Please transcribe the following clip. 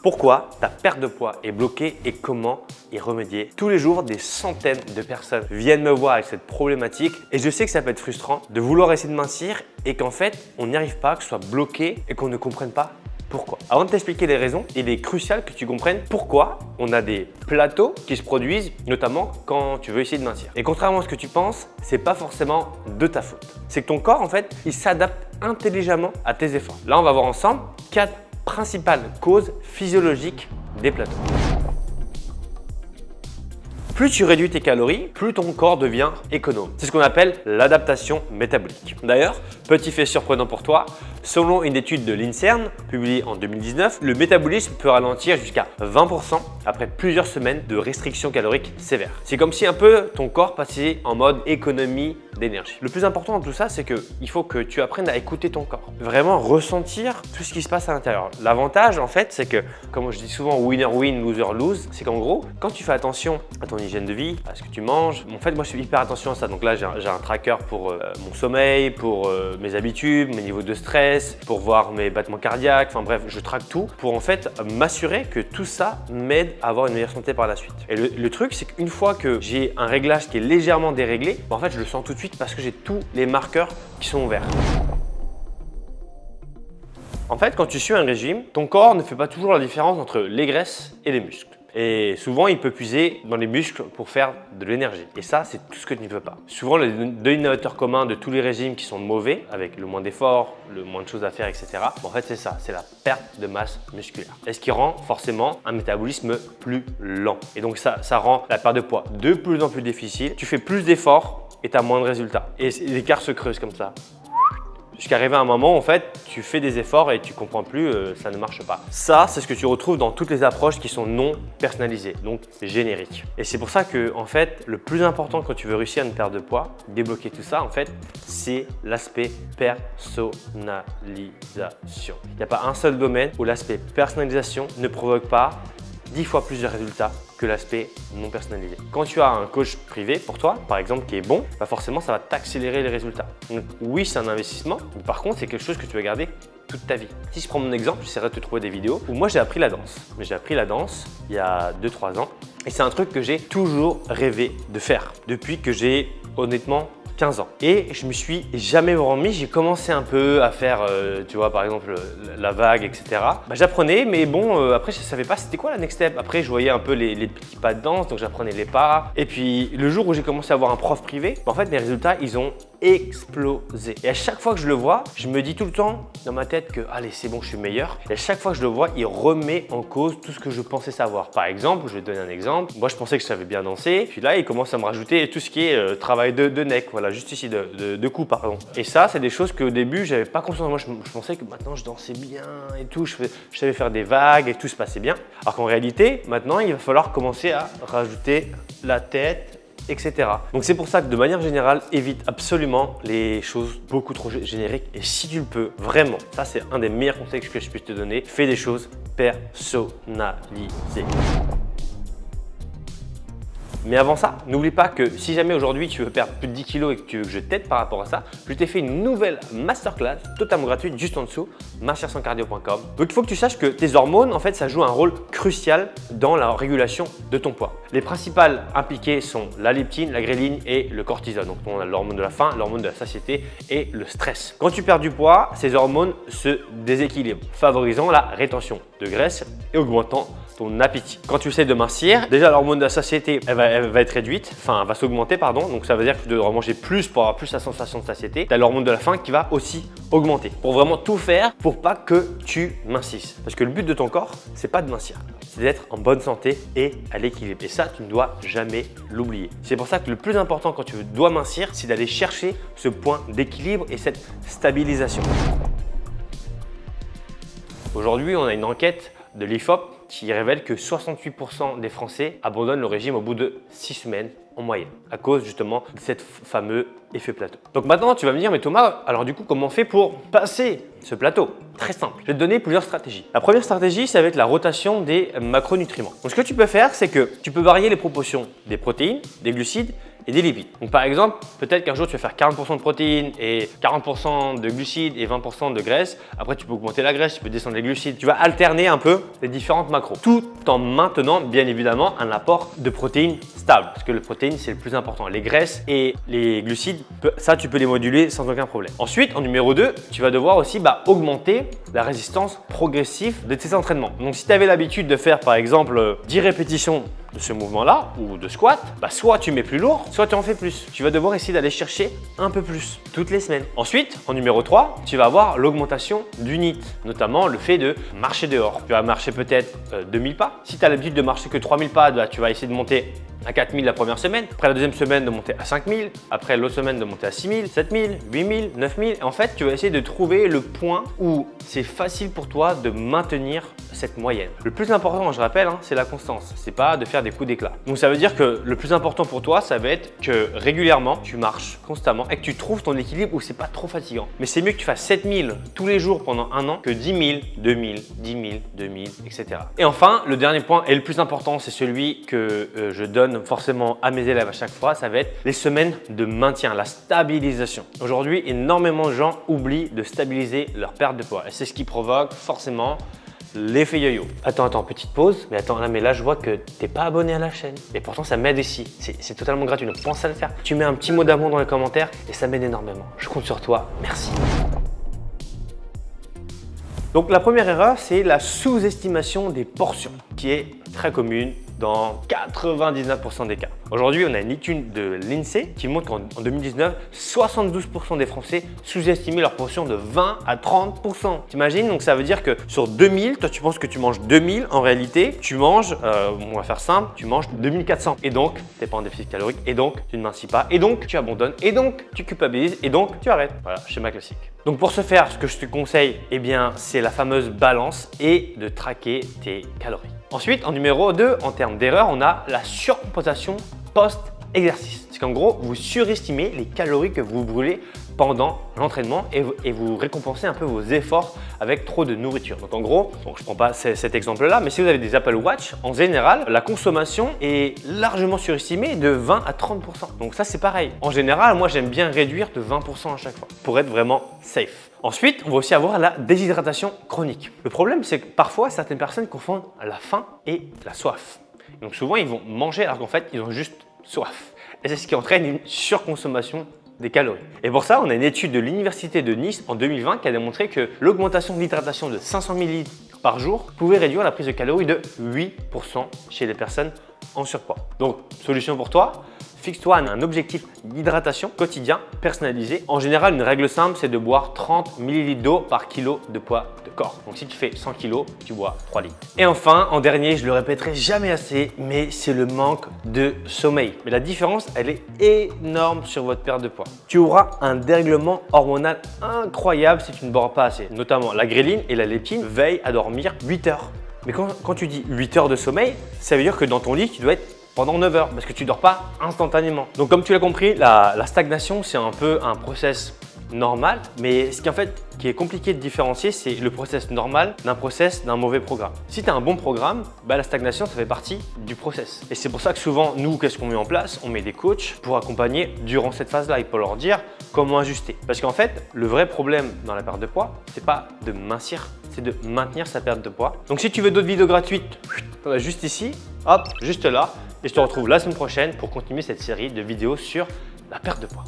Pourquoi ta perte de poids est bloquée et comment y remédier? Tous les jours, des centaines de personnes viennent me voir avec cette problématique et je sais que ça peut être frustrant de vouloir essayer de mincir et qu'en fait, on n'y arrive pas, que ce soit bloqué et qu'on ne comprenne pas pourquoi. Avant de t'expliquer les raisons, il est crucial que tu comprennes pourquoi on a des plateaux qui se produisent, notamment quand tu veux essayer de mincir. Et contrairement à ce que tu penses, c'est pas forcément de ta faute. C'est que ton corps, en fait, il s'adapte intelligemment à tes efforts. Là, on va voir ensemble 4 principales causes physiologiques des plateaux. Plus tu réduis tes calories, plus ton corps devient économe. C'est ce qu'on appelle l'adaptation métabolique. D'ailleurs, petit fait surprenant pour toi, selon une étude de l'INSERM publiée en 2019, le métabolisme peut ralentir jusqu'à 20% après plusieurs semaines de restrictions caloriques sévères. C'est comme si un peu ton corps passait en mode économie d'énergie. Le plus important dans tout ça, c'est qu'il faut que tu apprennes à écouter ton corps. Vraiment ressentir tout ce qui se passe à l'intérieur. L'avantage en fait, c'est que, comme je dis souvent, winner win, loser lose, c'est qu'en gros, quand tu fais attention à ton hygiène de vie, à ce que tu manges, en fait moi je fais hyper attention à ça. Donc là j'ai un tracker pour mon sommeil, pour mes habitudes, mes niveaux de stress, pour voir mes battements cardiaques, enfin bref, je traque tout pour en fait m'assurer que tout ça m'aide à avoir une meilleure santé par la suite. Et le truc, c'est qu'une fois que j'ai un réglage qui est légèrement déréglé, en fait je le sens tout de suite parce que j'ai tous les marqueurs qui sont ouverts. En fait, quand tu suis un régime, ton corps ne fait pas toujours la différence entre les graisses et les muscles. Et souvent, il peut puiser dans les muscles pour faire de l'énergie. Et ça, c'est tout ce que tu ne veux pas. Souvent, le dénominateur commun de tous les régimes qui sont mauvais, avec le moins d'efforts, le moins de choses à faire, etc. En fait, c'est ça, c'est la perte de masse musculaire. Et ce qui rend forcément un métabolisme plus lent. Et donc ça rend la perte de poids de plus en plus difficile. Tu fais plus d'efforts et tu as moins de résultats. Et l'écart se creuse comme ça. Jusqu'à arriver à un moment où en fait, tu fais des efforts et tu comprends plus, ça ne marche pas. Ça, c'est ce que tu retrouves dans toutes les approches qui sont non personnalisées, donc génériques. Et c'est pour ça que en fait, le plus important quand tu veux réussir une perte de poids, débloquer tout ça, en fait, c'est l'aspect personnalisation. Il n'y a pas un seul domaine où l'aspect personnalisation ne provoque pas 10 fois plus de résultats que l'aspect non personnalisé. Quand tu as un coach privé pour toi, par exemple, qui est bon, bah forcément, ça va t'accélérer les résultats. Donc oui, c'est un investissement, mais par contre, c'est quelque chose que tu vas garder toute ta vie. Si je prends mon exemple, j'essaierai de te trouver des vidéos où moi, j'ai appris la danse. Mais j'ai appris la danse il y a 2-3 ans et c'est un truc que j'ai toujours rêvé de faire depuis que j'ai honnêtement 15 ans. Et je me suis jamais remis, j'ai commencé un peu à faire, tu vois, par exemple, la vague, etc. Bah, j'apprenais, mais bon, après, je savais pas c'était quoi la next step. Après, je voyais un peu les petits pas de danse, donc j'apprenais les pas. Et puis, le jour où j'ai commencé à avoir un prof privé, bah, en fait, mes résultats, ils ont explosé. Et à chaque fois que je le vois, je me dis tout le temps dans ma tête que, allez, c'est bon, je suis meilleur. Et à chaque fois que je le vois, il remet en cause tout ce que je pensais savoir. Par exemple, je vais te donner un exemple. Moi, je pensais que je savais bien danser. Puis là, il commence à me rajouter tout ce qui est travail de neck, voilà, juste ici, de cou, pardon. Et ça, c'est des choses qu'au début, j'avais pas conscience. Moi, je pensais que maintenant, je dansais bien et tout. Je savais faire des vagues et tout se passait bien. Alors qu'en réalité, maintenant, il va falloir commencer à rajouter la tête, etc. Donc c'est pour ça que de manière générale, évite absolument les choses beaucoup trop génériques et si tu le peux, vraiment, ça c'est un des meilleurs conseils que je puisse te donner, fais des choses personnalisées. Mais avant ça, n'oublie pas que si jamais aujourd'hui tu veux perdre plus de 10 kilos et que tu veux que je t'aide par rapport à ça, je t'ai fait une nouvelle masterclass totalement gratuite juste en dessous, marchersanscardio.com. Donc il faut que tu saches que tes hormones, en fait, ça joue un rôle crucial dans la régulation de ton poids. Les principales impliquées sont la leptine, la gréline et le cortisol. Donc on a l'hormone de la faim, l'hormone de la satiété et le stress. Quand tu perds du poids, ces hormones se déséquilibrent, favorisant la rétention de graisse et augmentant ton appétit. Quand tu essaies de mincir, déjà l'hormone de la satiété, elle va être réduite, enfin elle va s'augmenter pardon, donc ça veut dire que tu dois manger plus pour avoir plus la sensation de satiété. Tu as l'hormone de la faim qui va aussi augmenter pour vraiment tout faire pour pas que tu mincisses. Parce que le but de ton corps, c'est pas de mincir, c'est d'être en bonne santé et à l'équilibre. Et ça, tu ne dois jamais l'oublier. C'est pour ça que le plus important quand tu dois mincir, c'est d'aller chercher ce point d'équilibre et cette stabilisation. Aujourd'hui, on a une enquête de l'IFOP qui révèle que 68% des Français abandonnent le régime au bout de 6 semaines en moyenne, à cause justement de cet fameux effet plateau. Donc maintenant, tu vas me dire, mais Thomas, alors du coup, comment on fait pour passer ce plateau? Très simple, je vais te donner plusieurs stratégies. La première stratégie, ça va être la rotation des macronutriments. Donc ce que tu peux faire, c'est que tu peux varier les proportions des protéines, des glucides et des lipides. Donc par exemple, peut-être qu'un jour tu vas faire 40% de protéines et 40% de glucides et 20% de graisse. Après, tu peux augmenter la graisse, tu peux descendre les glucides. Tu vas alterner un peu les différentes macros, tout en maintenant bien évidemment un apport de protéines stable, parce que les protéines c'est le plus important. Les graisses et les glucides, ça tu peux les moduler sans aucun problème. Ensuite, en numéro 2, tu vas devoir aussi augmenter la résistance progressive de tes entraînements. Donc si tu avais l'habitude de faire par exemple 10 répétitions de ce mouvement-là ou de squat, soit tu mets plus lourd, soit tu en fais plus. Tu vas devoir essayer d'aller chercher un peu plus toutes les semaines. Ensuite, en numéro 3, tu vas avoir l'augmentation du NEAT, notamment le fait de marcher dehors. Tu vas marcher peut-être 2000 pas. Si tu as l'habitude de marcher que 3000 pas, tu vas essayer de monter à 4000 la première semaine, après la deuxième semaine de monter à 5000, après l'autre semaine de monter à 6000, 7000, 8000, 9000. Et en fait, tu vas essayer de trouver le point où c'est facile pour toi de maintenir cette moyenne. Le plus important, je rappelle, c'est la constance. C'est pas de faire des coups d'éclat. Donc ça veut dire que le plus important pour toi, ça va être que régulièrement, tu marches constamment et que tu trouves ton équilibre où c'est pas trop fatigant. Mais c'est mieux que tu fasses 7000 tous les jours pendant un an que 10 000, 2000, 10 000, 2000, etc. Et enfin, le dernier point et le plus important, c'est celui que je donne forcément à mes élèves à chaque fois, ça va être les semaines de maintien, la stabilisation. Aujourd'hui, énormément de gens oublient de stabiliser leur perte de poids et c'est ce qui provoque forcément l'effet yo-yo. Attends, petite pause. Mais attends, mais là je vois que t'es pas abonné à la chaîne. Et pourtant ça m'aide ici. C'est totalement gratuit, donc pense à le faire. Tu mets un petit mot d'amour dans les commentaires et ça m'aide énormément. Je compte sur toi. Merci. Donc la première erreur, c'est la sous-estimation des portions, qui est très commune dans 99% des cas. Aujourd'hui, on a une étude de l'INSEE qui montre qu'en 2019, 72% des Français sous-estimaient leur portion de 20 à 30%. T'imagines? Donc ça veut dire que sur 2000, toi tu penses que tu manges 2000, en réalité, tu manges, on va faire simple, tu manges 2400. Et donc, tu n'es pas en déficit calorique, et donc tu ne mincis pas, et donc tu abandonnes, et donc tu culpabilises, et donc tu arrêtes. Voilà, schéma classique. Donc pour ce faire, ce que je te conseille, c'est la fameuse balance et de traquer tes calories. Ensuite, en numéro 2, en termes d'erreur, on a la surcompensation post-exercice. C'est qu'en gros, vous surestimez les calories que vous brûlez pendant l'entraînement et vous récompensez un peu vos efforts avec trop de nourriture. Donc en gros, je ne prends pas cet exemple-là, mais si vous avez des Apple Watch, en général, la consommation est largement surestimée de 20 à 30%. Donc ça, c'est pareil. En général, moi, j'aime bien réduire de 20% à chaque fois pour être vraiment safe. Ensuite, on va aussi avoir la déshydratation chronique. Le problème, c'est que parfois, certaines personnes confondent la faim et la soif. Donc souvent, ils vont manger alors qu'en fait, ils ont juste soif. Et c'est ce qui entraîne une surconsommation des calories. Et pour ça, on a une étude de l'Université de Nice en 2020 qui a démontré que l'augmentation de l'hydratation de 500 ml par jour pouvait réduire la prise de calories de 8% chez les personnes en surpoids. Donc, solution pour toi, fixe-toi un objectif d'hydratation quotidien personnalisé. En général, une règle simple, c'est de boire 30 ml d'eau par kilo de poids de corps. Donc, si tu fais 100 kg, tu bois 3 litres. Et enfin, en dernier, je le répéterai jamais assez, mais c'est le manque de sommeil. Mais la différence, elle est énorme sur votre perte de poids. Tu auras un dérèglement hormonal incroyable si tu ne dors pas assez. Notamment, la gréline et la leptine veillent à dormir 8 heures. Mais quand tu dis 8 heures de sommeil, ça veut dire que dans ton lit, tu dois être pendant 9 heures parce que tu ne dors pas instantanément. Donc comme tu l'as compris, la stagnation, c'est un peu un process normal, mais ce qui est compliqué de différencier, c'est le process normal d'un mauvais programme. Si tu as un bon programme, la stagnation, ça fait partie du process. Et c'est pour ça que souvent, nous, qu'est-ce qu'on met en place? On met des coachs pour accompagner durant cette phase-là et pour leur dire comment ajuster. Parce qu'en fait, le vrai problème dans la perte de poids, c'est pas de mincir, c'est de maintenir sa perte de poids. Donc si tu veux d'autres vidéos gratuites, tu en as juste ici, hop, juste là. Et je te retrouve la semaine prochaine pour continuer cette série de vidéos sur la perte de poids.